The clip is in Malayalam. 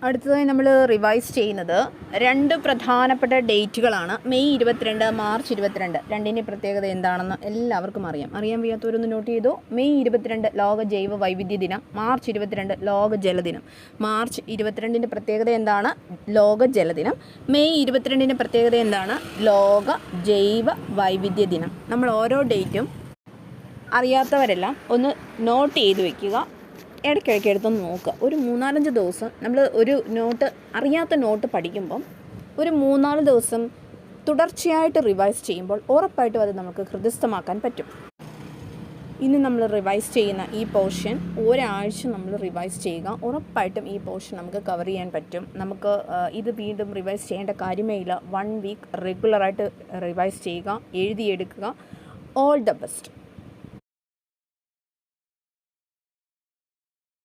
അടുത്തതായി നമ്മൾ റിവൈസ് ചെയ്യുന്നത് 2 പ്രധാനപ്പെട്ട ഡേറ്റുകളാണ്. May 22, March 22. രണ്ടിൻ്റെ പ്രത്യേകത എന്താണെന്ന് എല്ലാവർക്കും അറിയാൻ വയ്യാത്തവരൊന്ന് നോട്ട് ചെയ്തു. മെയ് 22 ലോക ജൈവ വൈവിധ്യ ദിനം, മാർച്ച് 22 ലോക ജലദിനം. മാർച്ച് 22ൻ്റെ പ്രത്യേകത എന്താണ്? ലോക ജലദിനം. മെയ് 22ൻ്റെ പ്രത്യേകത എന്താണ്? ലോക ജൈവ വൈവിധ്യ ദിനം. നമ്മൾ ഓരോ ഡേറ്റും അറിയാത്തവരെല്ലാം ഒന്ന് നോട്ട് ചെയ്ത് വയ്ക്കുക. ഇടയ്ക്കിടയ്ക്ക് എടുത്തൊന്ന് നോക്കുക. ഒരു 3-4 ദിവസം നമ്മൾ ഒരു അറിയാത്ത നോട്ട് പഠിക്കുമ്പം ഒരു 3-4 ദിവസം തുടർച്ചയായിട്ട് റിവൈസ് ചെയ്യുമ്പോൾ ഉറപ്പായിട്ടും അത് നമുക്ക് ഹൃദയസ്ഥമാക്കാൻ പറ്റും. ഇന്ന് നമ്മൾ റിവൈസ് ചെയ്യുന്ന ഈ പോർഷൻ ഒരാഴ്ച നമ്മൾ റിവൈസ് ചെയ്യുക. ഉറപ്പായിട്ടും ഈ പോർഷൻ നമുക്ക് കവർ ചെയ്യാൻ പറ്റും. നമുക്ക് ഇത് വീണ്ടും റിവൈസ് ചെയ്യേണ്ട കാര്യമേ ഇല്ല. 1 വീക്ക് റെഗുലറായിട്ട് റിവൈസ് ചെയ്യുക, എഴുതിയെടുക്കുക. All the best.